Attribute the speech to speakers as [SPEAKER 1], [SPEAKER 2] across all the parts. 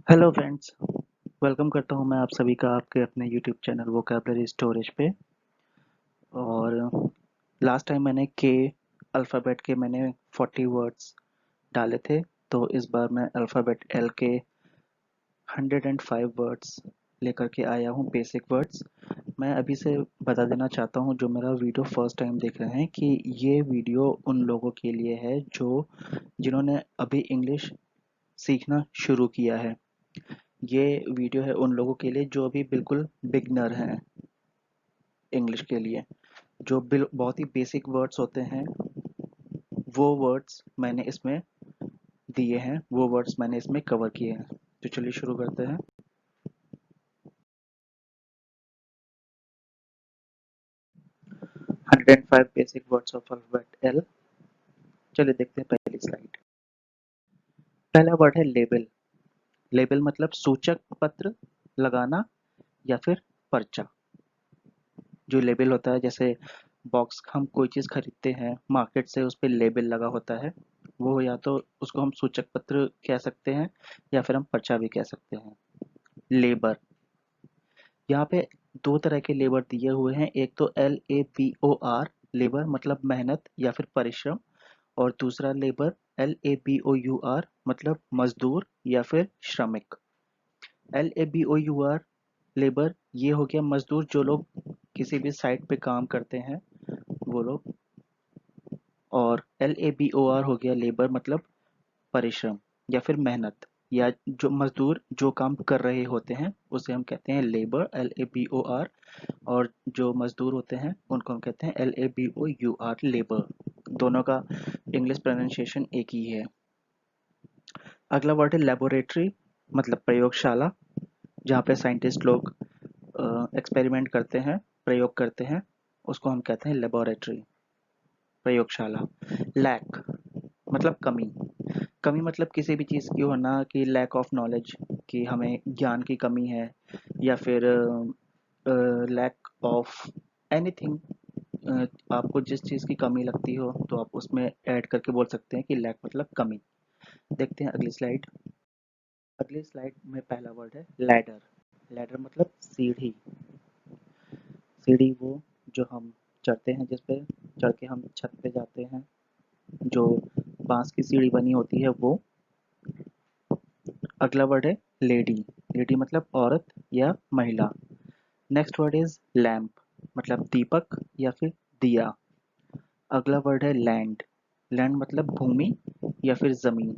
[SPEAKER 1] Hello friends, welcome करता हूं मैं आप सभी का आपके अपने यूट्यूब चैनल वोकैबुलरी स्टोरेज पे। और लास्ट टाइम मैंने के अल्फ़ाबेट के 40 वर्ड्स डाले थे। तो इस बार मैं अल्फ़ाबेट एल के 105 वर्ड्स लेकर के आया हूं, बेसिक वर्ड्स। मैं अभी से बता देना चाहता हूं जो मेरा वीडियो फर्स्ट टाइम देख रहे हैं कि ये वीडियो उन लोगों के लिए है जो जिन्होंने अभी इंग्लिश सीखना शुरू किया है। ये वीडियो है उन लोगों के लिए जो अभी बिल्कुल बिगनर हैं इंग्लिश के लिए। जो बहुत ही बेसिक वर्ड्स होते हैं वो वर्ड्स मैंने इसमें दिए हैं, वो वर्ड्स मैंने इसमें कवर किए हैं। तो चलिए शुरू करते हैं। 105 basic words of alphabet L. चलिए देखते हैं पहली स्लाइड। पहला वर्ड है लेबल। लेबल मतलब सूचक पत्र लगाना या फिर पर्चा। जो लेबल होता है, जैसे बॉक्स हम कोई चीज़ खरीदते हैं मार्केट से, उस पे लेबल लगा होता है, वो या तो उसको हम सूचक पत्र कह सकते हैं या फिर हम पर्चा भी कह सकते हैं। लेबर, यहाँ पे दो तरह के लेबर दिए हुए हैं। एक तो LABOR लेबर मतलब मेहनत या फिर परिश्रम, और दूसरा लेबर LABOUR मतलब मजदूर या फिर श्रमिक। LABOUR लेबर ये हो गया मजदूर, जो लोग किसी भी साइट पे काम करते हैं वो लोग। और LABOR हो गया लेबर मतलब परिश्रम या फिर मेहनत, या जो मजदूर जो काम कर रहे होते हैं उसे हम कहते हैं लेबर LABOR। और जो मजदूर होते हैं उनको हम कहते हैं LABOUR लेबर। दोनों का इंग्लिश प्रोनाउंसिएशन एक ही है। अगला वर्ड है लेबोरेटरी, मतलब प्रयोगशाला, जहाँ पे साइंटिस्ट लोग एक्सपेरिमेंट करते हैं, प्रयोग करते हैं, उसको हम कहते हैं लेबोरेटरी, प्रयोगशाला। लैक मतलब कमी। कमी मतलब किसी भी चीज़ की होना, कि लैक ऑफ नॉलेज, कि हमें ज्ञान की कमी है, या फिर लैक ऑफ एनीथिंग। आपको जिस चीज़ की कमी लगती हो तो आप उसमें ऐड करके बोल सकते हैं कि लैक मतलब कमी। देखते हैं अगली स्लाइड। अगली स्लाइड में पहला वर्ड है लैडर। लैडर मतलब सीढ़ी। सीढ़ी वो जो हम चढ़ते हैं, जिस पे चढ़ के हम छत पे जाते हैं, जो बांस की सीढ़ी बनी होती है वो। अगला वर्ड है लेडी। लेडी मतलब औरत या महिला। नेक्स्ट वर्ड इज लैम्प, मतलब दीपक या फिर दिया। अगला वर्ड है लैंड। लैंड मतलब भूमि या फिर जमीन।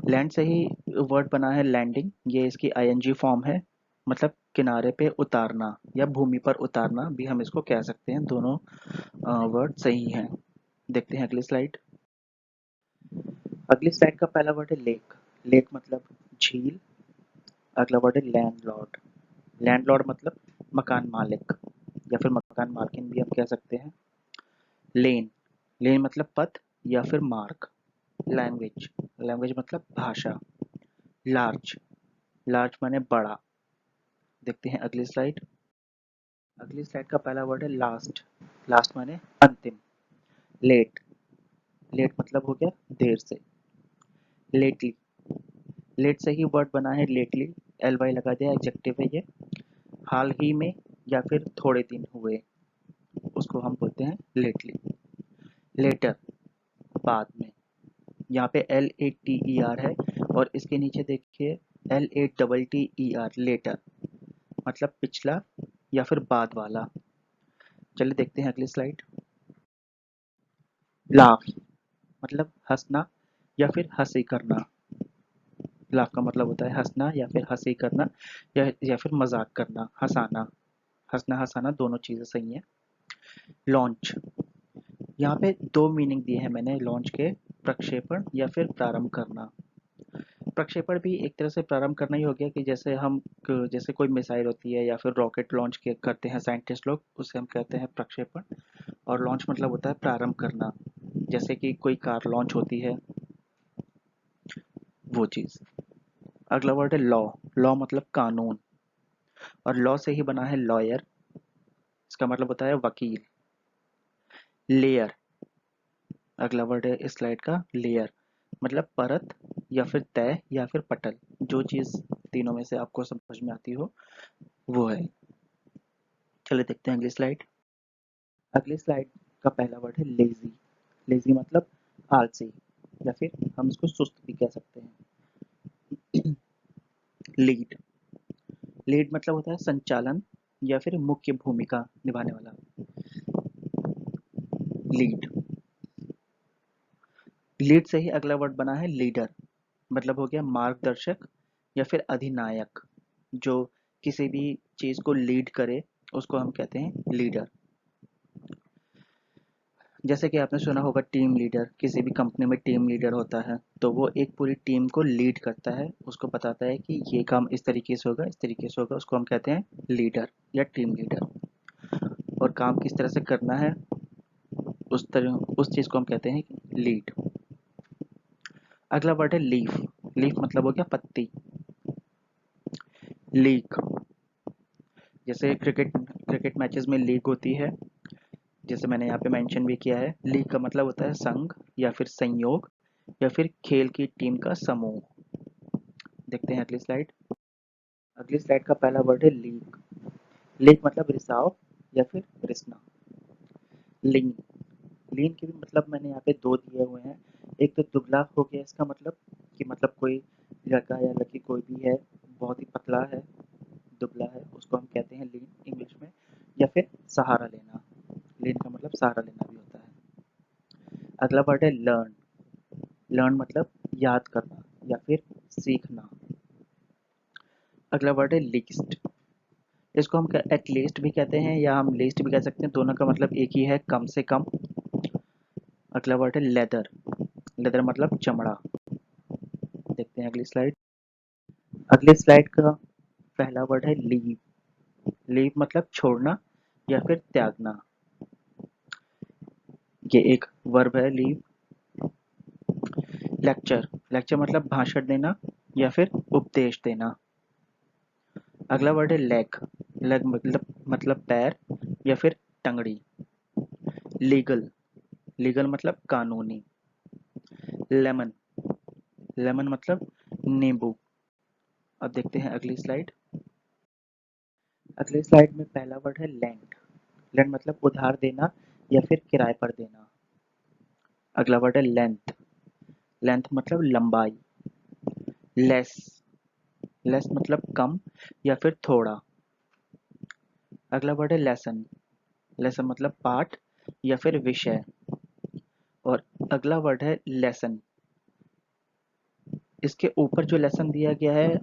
[SPEAKER 1] लैंड से ही वर्ड बना है लैंडिंग, ये इसकी आईएनजी फॉर्म है, मतलब किनारे पे उतारना या भूमि पर उतारना भी हम इसको कह सकते हैं। दोनों वर्ड सही हैं। देखते हैं अगली स्लाइड। अगली स्लाइड का पहला वर्ड है लेक। लेक मतलब झील। अगला वर्ड है लैंडलॉर्ड। लैंडलॉर्ड मतलब मकान मालिक या फिर मकान मालकिन भी हम कह सकते हैं। लेन। लेन मतलब पथ या फिर मार्ग। लैंग्वेज। लैंग्वेज मतलब भाषा। लार्ज। लार्ज माने बड़ा। देखते हैं अगली स्लाइड। अगली स्लाइड का पहला वर्ड है लास्ट। लास्ट माने अंतिम। लेट। लेट मतलब हो गया देर से। लेटली। लेट से ही वर्ड बना है लेटली, LY लगा दिया, एडजेक्टिव है ये। हाल ही में या फिर थोड़े दिन हुए, उसको हम बोलते हैं लेटली। लेटर बाद में, यहाँ पे LATER है, और इसके नीचे देखिए LATTER लेटर, मतलब पिछला या फिर बाद वाला। चलिए देखते हैं अगली स्लाइड। लाफ मतलब हंसना या फिर हंसी करना। लाफ का मतलब होता है हंसना या फिर हंसी करना, या फिर मजाक करना, हंसाना। हंसना हंसाना दोनों चीजें सही हैं। लॉन्च, यहाँ पे दो मीनिंग दिए हैं मैंने लॉन्च के। प्रक्षेपण या फिर प्रारंभ करना। प्रक्षेपण भी एक तरह से प्रारंभ करना ही हो गया, कि जैसे हम जैसे कोई मिसाइल होती है या फिर रॉकेट लॉन्च करते हैं साइंटिस्ट लोग, उसे हम कहते हैं प्रक्षेपण। और लॉन्च मतलब होता है प्रारंभ करना, जैसे कि कोई कार लॉन्च होती है, वो चीज़। अगला वर्ड है लॉ। लॉ मतलब कानून, और लॉ से ही बना है लॉयर, इसका मतलब होता है वकील। लेयर। अगला वर्ड है इस स्लाइड का लेयर, मतलब परत या फिर तय या फिर पटल। जो चीज़ तीनों में से आपको समझ में आती हो वो है। चलिए देखते हैं अगली स्लाइड। अगली स्लाइड का पहला वर्ड है लेजी। लेजी मतलब आलसी, या फिर हम इसको सुस्त भी कह सकते हैं। लीड। लीड मतलब होता है संचालन या फिर मुख्य भूमिका निभाने वाला। लीड। लीड से ही अगला वर्ड बना है लीडर, मतलब हो गया मार्गदर्शक या फिर अधिनायक। जो किसी भी चीज को लीड करे उसको हम कहते हैं लीडर। जैसे कि आपने सुना होगा टीम लीडर, किसी भी कंपनी में टीम लीडर होता है तो वो एक पूरी टीम को लीड करता है, उसको बताता है कि ये काम इस तरीके से होगा, इस तरीके से होगा, उसको हम कहते हैं लीडर या टीम लीडर। और काम किस तरह से करना है उस चीज को हम कहते हैं लीड। अगला वर्ड है लीफ। लीफ मतलब हो गया पत्ती। लीग। जैसे क्रिकेट क्रिकेट मैचेस में लीग होती है, जैसे मैंने यहाँ पे मेंशन भी किया है। लीग का मतलब होता है संघ या फिर संयोग या फिर खेल की टीम का समूह। देखते हैं अगली स्लाइड। अगली स्लाइड का पहला वर्ड है लीग। लीग मतलब रिसाव या फिर रिसना। लीन। लीन के भी मतलब मैंने यहाँ पे दो दिए हुए हैं। एक तो दुबला हो गया, इसका मतलब कि मतलब कोई लड़का या लड़की कोई भी है, बहुत ही पतला है, दुबला है, उसको हम कहते हैं लीन इंग्लिश में। या फिर सहारा लेना। लीन का मतलब सहारा लेना भी होता है। अगला वर्ड है लर्न। लर्न मतलब याद करना या फिर सीखना। अगला वर्ड है लिस्ट। इसको हम एटलीस्ट भी कहते हैं या हम लिस्ट भी कह सकते हैं, दोनों का मतलब एक ही है, कम से कम। अगला वर्ड है लेदर। लेदर मतलब चमड़ा। देखते हैं अगली स्लाइड। अगली स्लाइड का पहला वर्ड है लीव। लीव मतलब छोड़ना या फिर त्यागना। ये एक वर्ब है लीव। लेक्चर। लेक्चर मतलब भाषण देना या फिर उपदेश देना। अगला वर्ड है लेग। लेग मतलब पैर या फिर टंगड़ी। लीगल। लीगल मतलब कानूनी। लेमन। लेमन मतलब नींबू। अब देखते हैं अगली स्लाइड। अगली स्लाइड में पहला वर्ड है लेंट। लेंट मतलब उधार देना या फिर किराए पर देना। अगला वर्ड है लेंथ। लेंथ मतलब लंबाई। लेस। लेस मतलब कम या फिर थोड़ा। अगला वर्ड है लेसन। लेसन मतलब पाठ या फिर विषय। और अगला वर्ड है लेसन। इसके ऊपर जो लेसन दिया गया है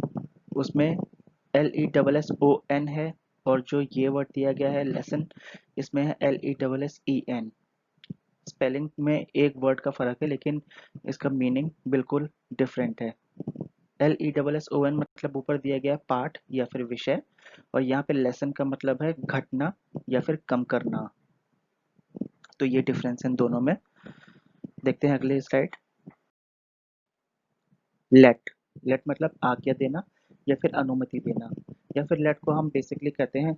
[SPEAKER 1] उसमें LESSON है, और जो ये वर्ड दिया गया है लेसन, इसमें है LESSEN। स्पेलिंग में एक वर्ड का फर्क है लेकिन इसका मीनिंग बिल्कुल डिफरेंट है। LESSON मतलब ऊपर दिया गया पाठ या फिर विषय, और यहाँ पे लेसन का मतलब है घटना या फिर कम करना। तो ये डिफरेंस है इन दोनों में। देखते हैं अगले स्लाइड। लेट। लेट मतलब आज्ञा देना या फिर अनुमति देना, या फिर लेट को हम बेसिकली कहते हैं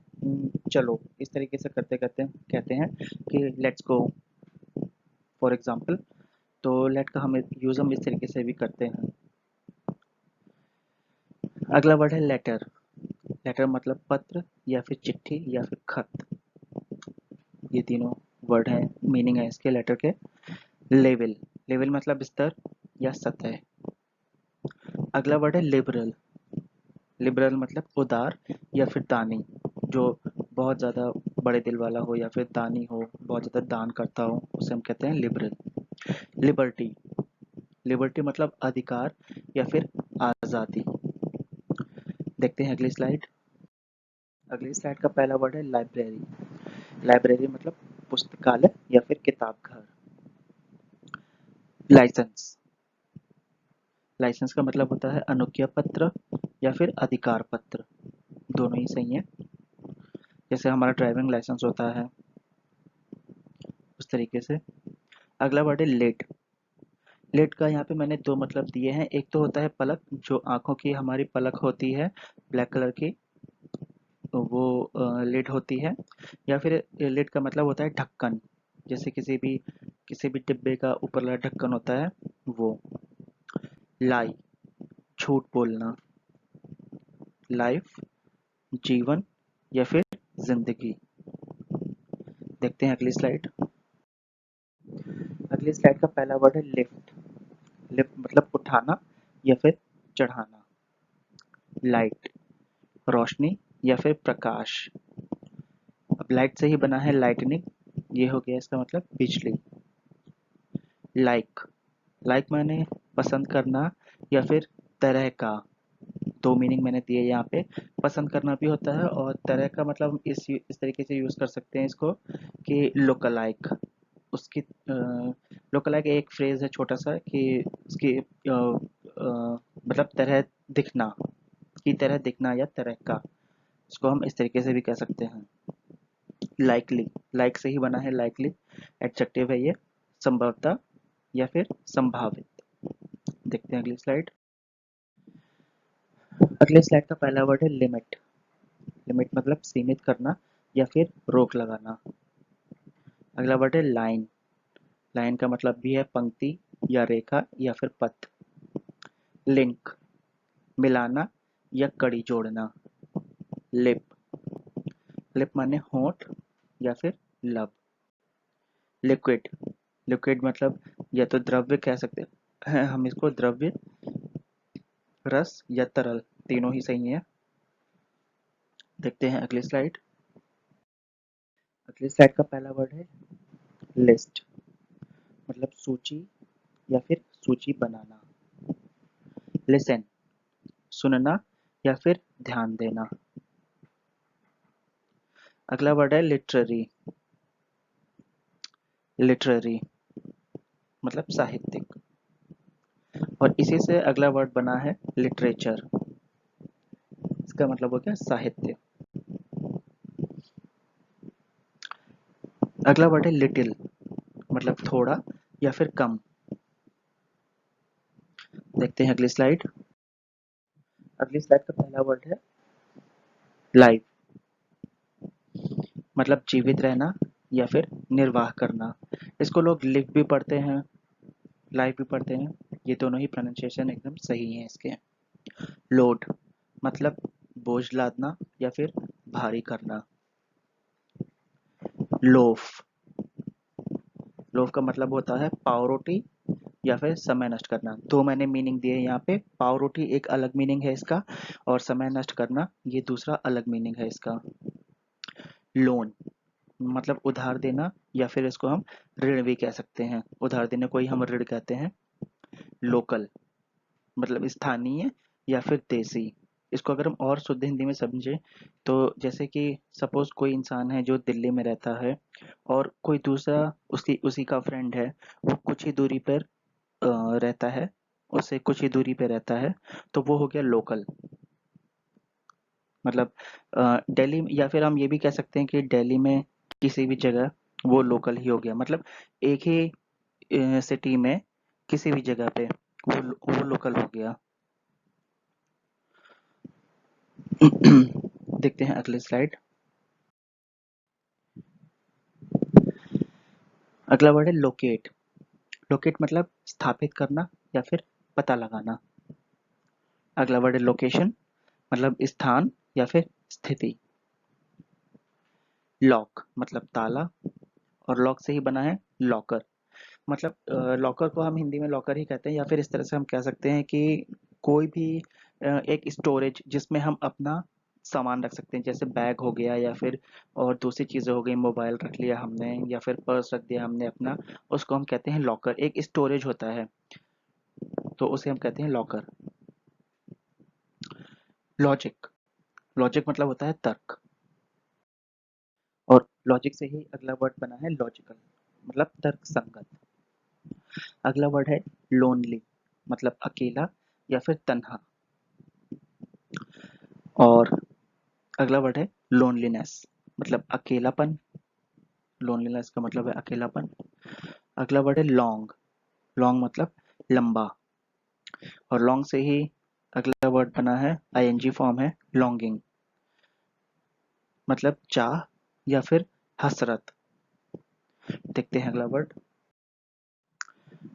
[SPEAKER 1] चलो, इस तरीके से करते करते कहते हैं कि लेट्स गो फॉर एग्जांपल। तो लेट का हम इस तरीके से भी करते हैं। अगला वर्ड है लेटर। लेटर मतलब पत्र या फिर चिट्ठी या फिर खत। ये तीनों वर्ड हैं, मीनिंग है इसके लेटर के। लेवल। लेवल मतलब स्तर या सतह। अगला वर्ड है लिबरल। लिबरल मतलब उदार या फिर दानी, जो बहुत ज़्यादा बड़े दिल वाला हो या फिर दानी हो, बहुत ज़्यादा दान करता हो, उसे हम कहते हैं लिबरल। लिबर्टी। लिबर्टी मतलब अधिकार या फिर आज़ादी। देखते हैं अगली स्लाइड। अगली स्लाइड का पहला वर्ड है लाइब्रेरी। लाइब्रेरी मतलब पुस्तकालय या फिर किताब घर। लाइसेंस। लाइसेंस का मतलब होता है अनुज्ञा पत्र या फिर अधिकार पत्र, दोनों ही सही है। जैसे हमारा ड्राइविंग लाइसेंस होता है उस तरीके से। अगला वर्ड है लेट। लेट का यहाँ पे मैंने दो मतलब दिए हैं। एक तो होता है पलक, जो आंखों की हमारी पलक होती है ब्लैक कलर की, तो वो लेट होती है। या फिर लेट का मतलब होता है ढक्कन, जैसे किसी भी डिब्बे का ऊपर वाला ढक्कन होता है वो। लाई। झूठ बोलना। लाइफ, जीवन या फिर जिंदगी। देखते हैं अगली स्लाइड। अगली स्लाइड का पहला वर्ड है लिफ्ट। लिफ्ट मतलब उठाना या फिर चढ़ाना। लाइट, रोशनी या फिर प्रकाश। अब लाइट से ही बना है लाइटनिंग, ये हो गया इसका मतलब बिजली। लाइक, लाइक माने पसंद करना या फिर तरह का। दो मीनिंग मैंने दिए यहाँ पे। पसंद करना भी होता है और तरह का मतलब हम इस तरीके से यूज कर सकते हैं इसको कि लोकलाइक। उसकी लोकलाइक एक फ्रेज है छोटा सा कि उसकी मतलब तरह दिखना, की तरह दिखना या तरह का, इसको हम इस तरीके से भी कह सकते हैं। लाइकली, लाइक से ही बना है लाइकली, एडजेक्टिव है ये, संभवतः या फिर संभावित। देखते हैं अगली स्लाइड। अगले स्लाइड का पहला वर्ड है लिमिट। लिमिट मतलब सीमित करना या फिर रोक लगाना। अगला वर्ड है लाइन। लाइन का मतलब भी है पंक्ति या रेखा या फिर पथ। लिंक, मिलाना या कड़ी जोड़ना। लिप, लिप माने होंठ या फिर लब। लिक्विड, लिक्विड मतलब या तो द्रव्य कह सकते हैं हम इसको, द्रव्य, रस या तरल, तीनों ही सही है। देखते हैं अगली स्लाइड। अगली स्लाइड का पहला वर्ड है लिस्ट, मतलब सूची या फिर सूची बनाना। लिसन, सुनना या फिर ध्यान देना। अगला वर्ड है लिटरेरी। लिटरेरी मतलब साहित्यिक, और इसी से अगला वर्ड बना है लिटरेचर। इसका मतलब हो गया साहित्य। अगला वर्ड है लिटिल, मतलब थोड़ा या फिर कम। देखते हैं अगली स्लाइड। अगली स्लाइड का पहला वर्ड है लाइफ, मतलब जीवित रहना या फिर निर्वाह करना। इसको लोग लिव भी पढ़ते हैं, लाइफ भी पढ़ते हैं, ये दोनों ही प्रोनाउंसिएशन एकदम सही है इसके। लोड मतलब बोझ लादना या फिर भारी करना। लोफ, लोफ का मतलब होता है पाव रोटी या फिर समय नष्ट करना। दो मैंने मीनिंग दिए यहाँ पे, पाव रोटी एक अलग मीनिंग है इसका और समय नष्ट करना ये दूसरा अलग मीनिंग है इसका। लोन मतलब उधार देना या फिर इसको हम ऋण भी कह सकते हैं, उधार देने को ही हम ऋण कहते हैं। लोकल मतलब स्थानीय या फिर देसी। इसको अगर हम और शुद्ध हिंदी में समझें तो जैसे कि सपोज कोई इंसान है जो दिल्ली में रहता है और कोई दूसरा उसकी उसी का फ्रेंड है, वो कुछ ही दूरी पर रहता है, उससे कुछ ही दूरी पे रहता है, तो वो हो गया लोकल। मतलब दिल्ली या फिर हम ये भी कह सकते हैं कि दिल्ली में किसी भी जगह वो लोकल ही हो गया, मतलब एक ही सिटी में किसी भी जगह पे वो लोकल हो गया। देखते हैं अगली स्लाइड। अगला वर्ड है लोकेट। लोकेट मतलब स्थापित करना या फिर पता लगाना। अगला वर्ड है लोकेशन, मतलब स्थान या फिर स्थिति। लॉक मतलब ताला, और लॉक से ही बना है लॉकर। मतलब लॉकर को हम हिंदी में लॉकर ही कहते हैं, या फिर इस तरह से हम कह सकते हैं कि कोई भी एक स्टोरेज जिसमें हम अपना सामान रख सकते हैं, जैसे बैग हो गया या फिर और दूसरी चीज़ें हो गई, मोबाइल रख लिया हमने या फिर पर्स रख दिया हमने अपना, उसको हम कहते हैं लॉकर। एक स्टोरेज होता है तो उसे हम कहते हैं लॉकर। लॉजिक, लॉजिक मतलब होता है तर्क, और लॉजिक से ही अगला वर्ड बना है लॉजिकल, मतलब तर्क संगत। अगला वर्ड है लोनली, मतलब अकेला या फिर तन्हा। और अगला वर्ड है लोनलीनेस, मतलब अकेलापन। लोनलीनेस का मतलब है अकेलापन। अगला वर्ड है लॉन्ग, लॉन्ग मतलब लंबा, और लॉन्ग से ही अगला वर्ड बना है आईएनजी फॉर्म है लॉन्गिंग, मतलब चाह या फिर हसरत। देखते हैं अगला वर्ड।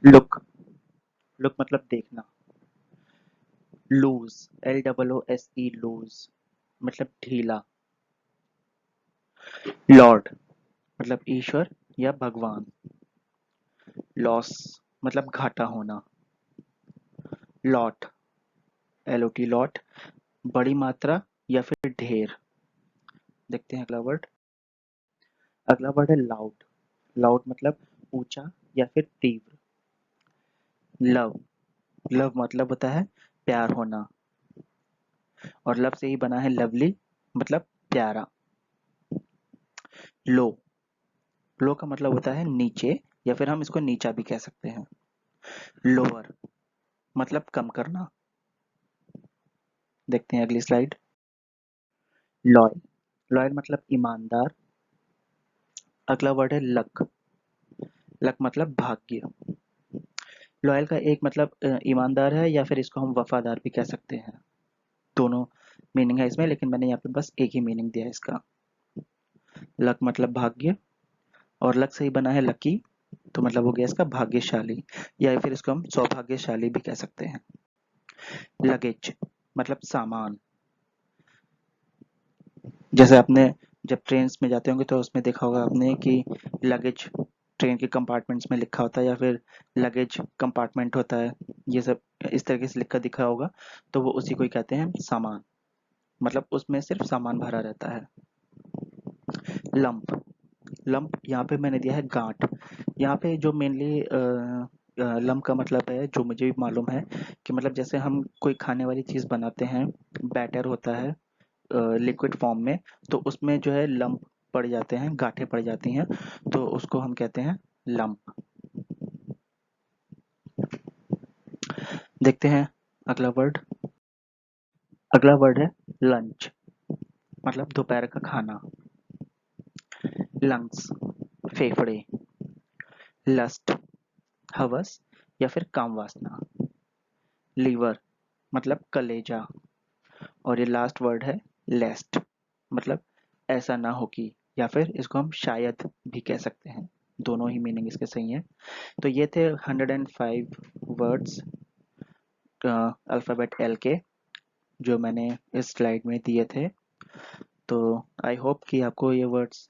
[SPEAKER 1] लुक, लुक मतलब देखना। लूज, LOOSE, लूज मतलब ढीला। लॉर्ड मतलब ईश्वर या भगवान। लॉस मतलब घाटा होना। लॉट, LOT, लॉट बड़ी मात्रा या फिर ढेर। देखते हैं अगला वर्ड। अगला वर्ड है लाउड। लाउड मतलब ऊंचा या फिर तीव्र। लव, लव मतलब होता है प्यार होना, और लव से ही बना है लवली मतलब प्यारा। लो, लो का मतलब होता है नीचे, या फिर हम इसको नीचा भी कह सकते हैं। लोअर मतलब कम करना। देखते हैं अगली स्लाइड। लॉयल, लॉयल मतलब ईमानदार। अगला वर्ड है लक। लक मतलब भाग्य। लॉयल का एक मतलब ईमानदार है, या फिर इसको हम वफादार भी कह सकते हैं। दोनों मीनिंग है इसमें, लेकिन मैंने यहाँ पे बस एक ही मीनिंग दिया है इसका। लक मतलब भाग्य, और लक से ही बना है लकी, तो मतलब हो गया इसका भाग्यशाली, या फिर इसको हम सौभाग्यशाली भी कह सकते हैं। लगेज मतलब सामान। जैसे आपने जब ट्रेन में जाते होंगे तो उसमें देखा होगा आपने कि लगेज ट्रेन के कंपार्टमेंट्स में लिखा होता है, या फिर लगेज कंपार्टमेंट होता है, ये सब इस तरीके से लिखा दिखा होगा, तो वो उसी को ही कहते हैं सामान, मतलब उसमें सिर्फ सामान भरा रहता है। लंप, लंप यहाँ पे मैंने दिया है गांठ। यहाँ पे जो मेनली लंप का मतलब है, जो मुझे भी मालूम है, कि मतलब जैसे हम कोई खाने वाली चीज़ बनाते हैं, बैटर होता है लिक्विड फॉर्म में, तो उसमें जो है लंप पड़ जाते हैं, गांठें पड़ जाती हैं, तो उसको हम कहते हैं लंप। देखते हैं अगला वर्ड। अगला वर्ड है लंच, मतलब दोपहर का खाना। लंग्स फेफड़े। लस्ट हवस या फिर काम वासना। लीवर मतलब कलेजा। और ये लास्ट वर्ड है लेस्ट, मतलब ऐसा ना हो कि, या फिर इसको हम शायद भी कह सकते हैं। दोनों ही मीनिंग इसके सही हैं। तो ये थे 105 वर्ड्स अल्फ़ाबेट एल के, जो मैंने इस स्लाइड में दिए थे। तो आई होप कि आपको ये वर्ड्स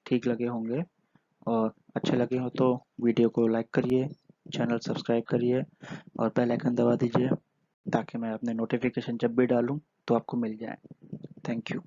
[SPEAKER 1] ठीक लगे होंगे, और अच्छे लगे हो तो वीडियो को लाइक करिए, चैनल सब्सक्राइब करिए, और बेल आइकन दबा दीजिए, ताकि मैं अपने नोटिफिकेशन जब भी डालूं तो आपको मिल जाए। Thank you.